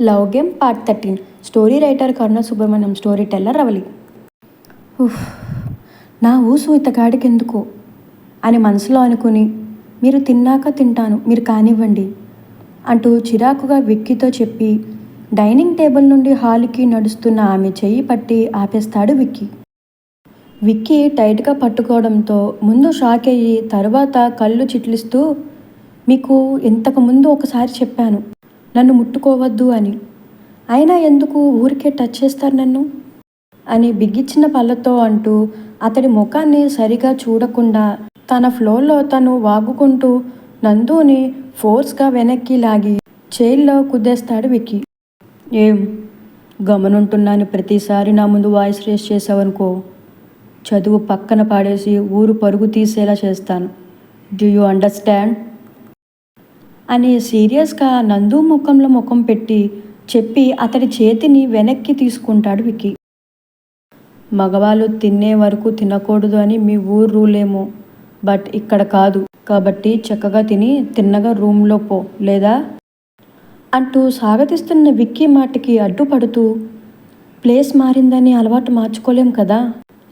Love game part 13. Story writer Karuna Subrahmanyam, storyteller Ravali. నా ఊసు ఇతగాడికెందుకు అని మనసులో అనుకుని, మీరు తిన్నాక తింటాను, మీరు కానివ్వండి అంటూ చిరాకుగా విక్కీతో చెప్పి డైనింగ్ టేబుల్ నుండి హాలుకి నడుస్తున్న ఆమె చెయ్యి పట్టి ఆపేస్తాడు విక్కీ. విక్కీ టైట్గా పట్టుకోవడంతో ముందు షాక్ అయ్యి తర్వాత కళ్ళు చిట్లిస్తూ, మీకు ఇంతకుముందు ఒకసారి చెప్పాను నన్ను ముట్టుకోవద్దు అని, అయినా ఎందుకు ఊరికే టచ్ చేస్తారు నన్ను అని బిగిచ్చిన పళ్ళతో అంటూ అతడి ముఖాన్ని సరిగా చూడకుండా తన ఫ్లోలో తను వాగుకుంటూ నందుని ఫోర్స్గా వెనక్కి లాగి చైర్లో కుద్దేస్తాడు విక్కీ. ఏం గమనుంటున్నాను, ప్రతిసారి నా ముందు వాయిస్ రేస్ చేసావనుకో చదువు పక్కన పాడేసి ఊరు పరుగు తీసేలా చేస్తాను. డూ యూ అండర్స్టాండ్ అని సీరియస్గా నందు ముఖంలో ముఖం పెట్టి చెప్పి అతడి చేతిని వెనక్కి తీసుకుంటాడు విక్కీ. మగవాళ్ళు తినే వరకు తినకూడదు అని మీ ఊరు రూలేమో, బట్ ఇక్కడ కాదు కాబట్టి చక్కగా తిని తిన్నగా రూమ్లో పో లేదా అంటూ సాగతిస్తున్న విక్కీ మాటకి అడ్డుపడుతూ, ప్లేస్ మారిందని అలవాటు మార్చుకోలేం కదా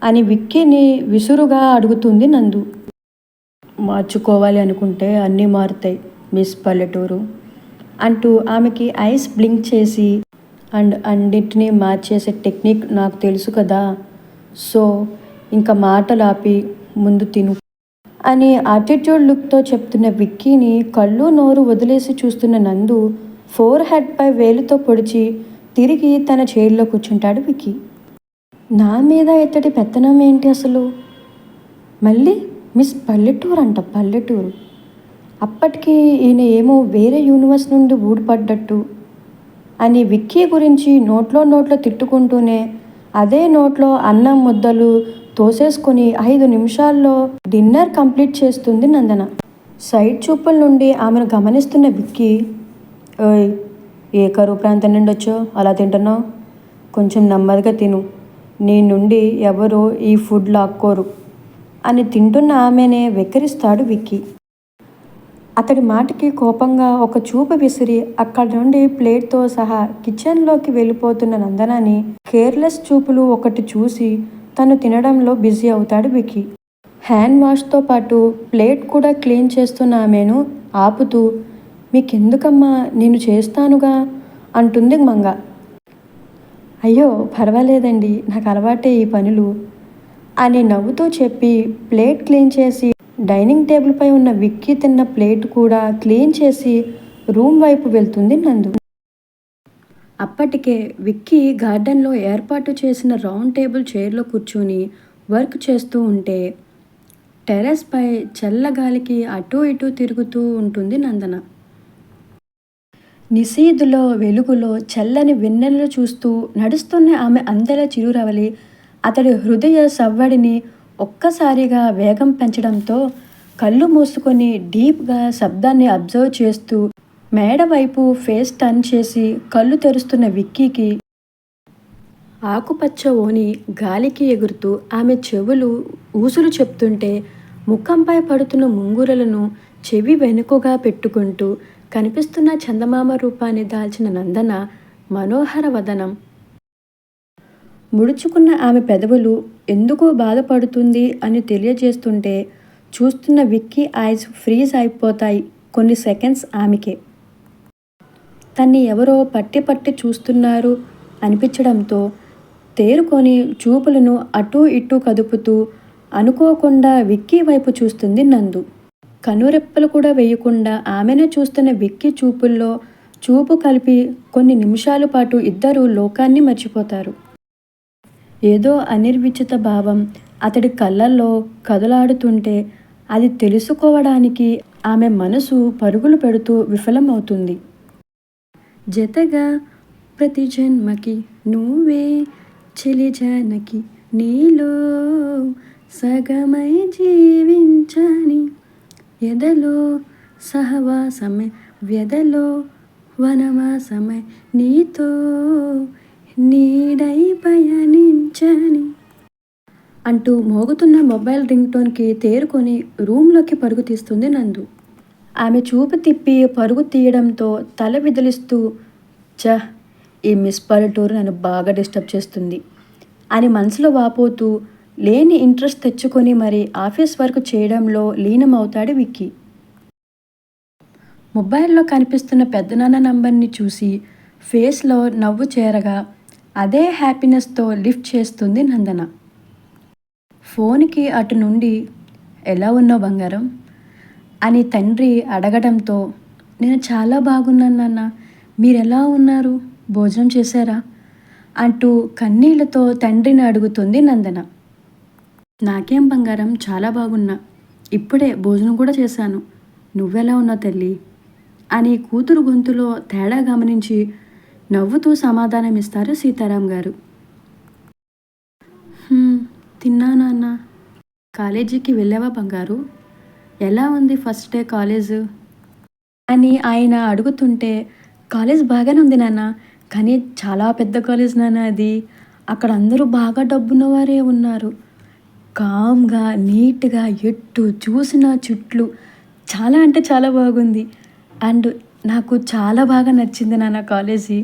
అని విక్కీని విసురుగా అడుగుతుంది నందు. మార్చుకోవాలి అనుకుంటే అన్నీ మారుతాయి మిస్ పల్లెటూరు అంటూ ఆమెకి ఐస్ బ్లింక్ చేసి, అన్నిటినీ మార్చేసే టెక్నిక్ నాకు తెలుసు కదా, సో ఇంకా మాటలు ఆపి ముందు తిను అని యాటిట్యూడ్ లుక్తో చెప్తున్న విక్కీని కళ్ళు నోరు వదిలేసి చూస్తున్న నందు ఫోర్ హెడ్పై వేలుతో పొడిచి తిరిగి తన చైర్లో కూర్చుంటాడు విక్కీ. నా మీద ఇతడి పెత్తనం ఏంటి అసలు, మళ్ళీ మిస్ పల్లెటూరు అంట, పల్లెటూరు. అప్పటికి ఈయన ఏమో వేరే యూనివర్స్ నుండి ఊడిపడ్డట్టు అని విక్కీ గురించి నోట్లో తిట్టుకుంటూనే అదే నోట్లో అన్నం ముద్దలు తోసేసుకొని 5 నిమిషాల్లో డిన్నర్ కంప్లీట్ చేస్తుంది నందన. సైడ్ చూపుల నుండి ఆమెను గమనిస్తున్న విక్కీ, ఓయ్ ఏ కరువు ప్రాంతం నుండి వచ్చో అలా తింటున్నావు, కొంచెం నెమ్మదిగా తిను, నీ నుండి ఎవరో ఈ ఫుడ్ లాక్కోరు అని తింటున్న ఆమెనే వెక్కిరిస్తాడు విక్కీ. అతడి మాటకి కోపంగా ఒక చూపు విసిరి అక్కడి నుండి ప్లేట్తో సహా కిచెన్లోకి వెళ్ళిపోతున్న నందనని కేర్లెస్ చూపులు ఒకటి చూసి తను తినడంలో బిజీ అవుతాడు విక్కీ. హ్యాండ్ వాష్తో పాటు ప్లేట్ కూడా క్లీన్ చేస్తున్న ఆమెను ఆపుతూ, మీకెందుకమ్మా నేను చేస్తానుగా అంటుంది మంగ. అయ్యో పర్వాలేదండి, నాకు అలవాటే ఈ పనులు అని నవ్వుతూ చెప్పి ప్లేట్ క్లీన్ చేసి డైనింగ్ టేబుల్పై ఉన్న విక్కీ తిన్న ప్లేట్ కూడా క్లీన్ చేసి రూమ్ వైపు వెళ్తుంది నందు. అప్పటికే విక్కీ గార్డెన్లో ఏర్పాటు చేసిన రౌండ్ టేబుల్ చైర్లో కూర్చొని వర్క్ చేస్తూ ఉంటే టెర్రస్పై చల్లగాలికి అటూ ఇటూ తిరుగుతూ ఉంటుంది నందన. నిశీధులో వెలుగులో చల్లని వెన్నెలను చూస్తూ నడుస్తున్న ఆమె అందెల చిరురవలి అతడి హృదయ సవ్వడిని ఒక్కసారిగా వేగం పెంచడంతో కళ్ళు మూసుకొని డీప్గా శబ్దాన్ని అబ్జర్వ్ చేస్తూ మేడ వైపు ఫేస్ టర్న్ చేసి కళ్ళు తెరుస్తున్న విక్కీకి ఆకుపచ్చ ఓని గాలికి ఎగురుతూ ఆమె చెవులు ఊసులు చెప్తుంటే ముఖంపై పడుతున్న ముంగురలను చెవి వెనుకగా పెట్టుకుంటూ కనిపిస్తున్న చందమామ రూపాన్ని దాల్చిన నందన మనోహర వదనం, ముడుచుకున్న ఆమె పెదవులు ఎందుకో బాధపడుతుంది అని తెలియజేస్తుంటే చూస్తున్న విక్కీ ఐస్ ఫ్రీజ్ అయిపోతాయి కొన్ని సెకండ్స్ ఆమెకే. తన్ని ఎవరో పట్టి చూస్తున్నారు అనిపించడంతో తేరుకొని చూపులను అటూ ఇటూ కదుపుతూ అనుకోకుండా విక్కీ వైపు చూస్తుంది నందు. కనురెప్పలు కూడా వేయకుండా ఆమెనే చూస్తున్న విక్కీ చూపుల్లో చూపు కలిపి కొన్ని నిమిషాల పాటు ఇద్దరూ లోకాన్ని మర్చిపోతారు. ఏదో అనిర్విచిత భావం అతడి కళ్ళల్లో కదలాడుతుంటే అది తెలుసుకోవడానికి ఆమె మనసు పరుగులు పెడుతూ విఫలమవుతుంది. జతగా ప్రతి జన్మకి నువ్వే చెలి జానకి, నీలో సగమై జీవించని, ఎదలో సహవాసమై వ్యదలో వనవాసమై నీతో నీడై పయనించని అంటూ మోగుతున్న మొబైల్ రింగ్ టోన్కి తేరుకొని రూమ్లోకి పరుగు తీస్తుంది నందు. ఆమె చూపు తిప్పి పరుగు తీయడంతో తల విదిలిస్తూ, చ ఈ మిస్ పల్లెటూరు నన్ను బాగా డిస్టర్బ్ చేస్తుంది అని మనసులో వాపోతూ లేని ఇంట్రెస్ట్ తెచ్చుకొని మరి ఆఫీస్ వర్క్ చేయడంలో లీనమవుతాడు విక్కీ. మొబైల్లో కనిపిస్తున్న పెద్దనాన్న నంబర్ని చూసి ఫేస్లో నవ్వు చేరగా అదే హ్యాపీనెస్తో లిఫ్ట్ చేస్తుంది నందన. ఫోన్కి అటు నుండి ఎలా ఉన్నావు బంగారం అని తండ్రి అడగడంతో నేను చాలా బాగున్నాను నాన్న, మీరెలా ఉన్నారు, భోజనం చేశారా అంటూ కన్నీళ్లతో తండ్రిని అడుగుతుంది నందన. నాకేం బంగారం, చాలా బాగున్నా, ఇప్పుడే భోజనం కూడా చేశాను, నువ్వెలా ఉన్నావు తల్లి అని కూతురు గొంతులో తేడా గమనించి నవ్వుతూ సమాధానం ఇస్తారు సీతారాం గారు. తిన్నా నాన్న. కాలేజీకి వెళ్ళావా బంగారు, ఎలా ఉంది ఫస్ట్ డే కాలేజు అని ఆయన అడుగుతుంటే కాలేజ్ బాగానే ఉంది నాన్న, కానీ చాలా పెద్ద కాలేజ్ నాన్న అది, అక్కడ అందరూ బాగా డబ్బున్నవారే ఉన్నారు, కామ్గా నీట్గా ఎటు చూసిన చుట్లు, చాలా అంటే చాలా బాగుంది అండ్ నాకు చాలా బాగా నచ్చింది నాన్న కాలేజీ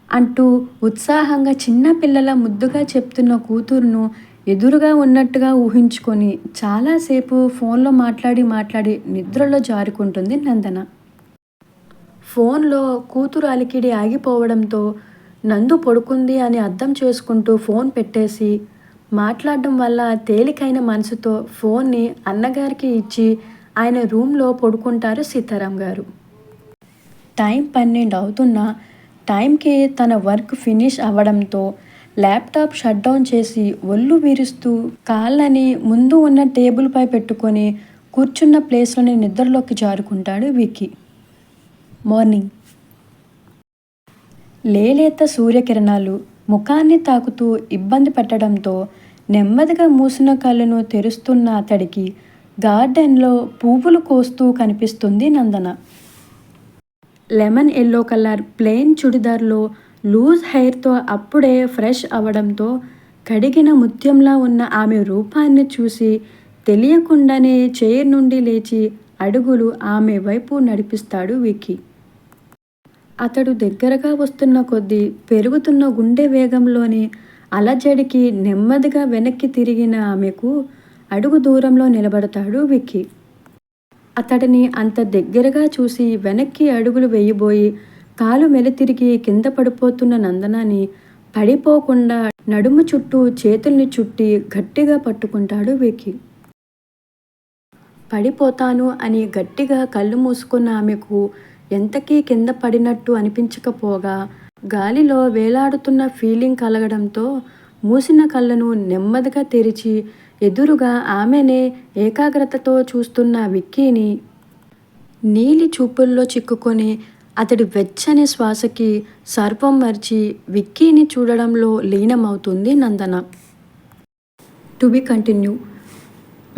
అంటూ ఉత్సాహంగా చిన్న పిల్లల ముద్దుగా చెప్తున్న కూతురును ఎదురుగా ఉన్నట్టుగా ఊహించుకొని చాలాసేపు ఫోన్లో మాట్లాడి నిద్రలో జారుకుంటుంది నందన. ఫోన్లో కూతురు అలికిడి ఆగిపోవడంతో నందు పడుకుంది అని అర్థం చేసుకుంటూ ఫోన్ పెట్టేసి మాట్లాడడం వల్ల తేలికైన మనసుతో ఫోన్ని అన్నగారికి ఇచ్చి ఆయన రూమ్లో పడుకుంటారు సీతారాం గారు. టైం 12 అవుతున్నా టైంకి తన వర్క్ ఫినిష్ అవ్వడంతో ల్యాప్టాప్ షట్ డౌన్ చేసి ఒళ్ళు విరుస్తూ కాళ్ళని ముందు ఉన్న టేబుల్పై పెట్టుకొని కూర్చున్న ప్లేస్లోనే నిద్రలోకి జారుకుంటాడు విక్కీ. మార్నింగ్ లేలేత సూర్యకిరణాలు ముఖాన్ని తాకుతూ ఇబ్బంది పెట్టడంతో నెమ్మదిగా మూసిన కళ్ళను తెరుస్తున్న అతడికి గార్డెన్లో పువ్వులు కోస్తూ కనిపిస్తుంది Nandana. Lemon yellow colour plain చుడిదార్లో లూజ్ హెయిర్తో అప్పుడే ఫ్రెష్ అవడంతో కడిగిన ముత్యంలా ఉన్న ఆమె రూపాన్ని చూసి తెలియకుండానే చైర్ నుండి లేచి అడుగులు ఆమె వైపు నడిపిస్తాడు విక్కీ. అతడు దగ్గరగా వస్తున్న కొద్దీ పెరుగుతున్న గుండె వేగంలోని అలజడికి నెమ్మదిగా వెనక్కి తిరిగిన ఆమెకు అడుగు దూరంలో నిలబడతాడు విక్కీ. అతడిని అంత దగ్గరగా చూసి వెనక్కి అడుగులు వేయబోయి కాలు మెలితిరిగి కింద పడిపోతున్న నందనాని పడిపోకుండా నడుము చుట్టూ చేతుల్ని చుట్టి గట్టిగా పట్టుకుంటాడు విక్కీ. పడిపోతాను అని గట్టిగా కళ్ళు మూసుకున్న ఆమెకు ఎంతకీ కింద పడినట్టు అనిపించకపోగా గాలిలో వేలాడుతున్న ఫీలింగ్ కలగడంతో మూసిన కళ్ళను నెమ్మదిగా తెరిచి ఎదురుగా ఆమెనే ఏకాగ్రతతో చూస్తున్న విక్కీని నీలి చూపుల్లో చిక్కుకొని అతడి వెచ్చని శ్వాసకి సర్వం మర్చి విక్కీని చూడడంలో లీనమవుతుంది Nandana. To be continue.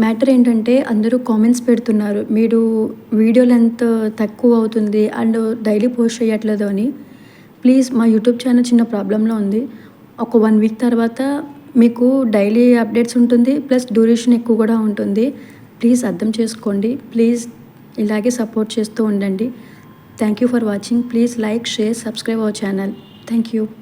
Matter ఏంటంటే అందరూ కామెంట్స్ పెడుతున్నారు మీరు వీడియో లెంత్ తక్కువ అవుతుంది అండ్ డైలీ పోస్ట్ చేయట్లేదు అని. ప్లీజ్, మా యూట్యూబ్ ఛానల్ చిన్న ప్రాబ్లంలో ఉంది. ఒక 1 వీక్ తర్వాత మీకు డైలీ అప్డేట్స్ ఉంటుంది, ప్లస్ డ్యూరేషన్ ఎక్కువ కూడా ఉంటుంది. ప్లీజ్ అర్థం చేసుకోండి. ప్లీజ్ ఇలాగే సపోర్ట్ చేస్తూ ఉండండి. Thank you for watching. Please like, share, subscribe our channel. Thank you.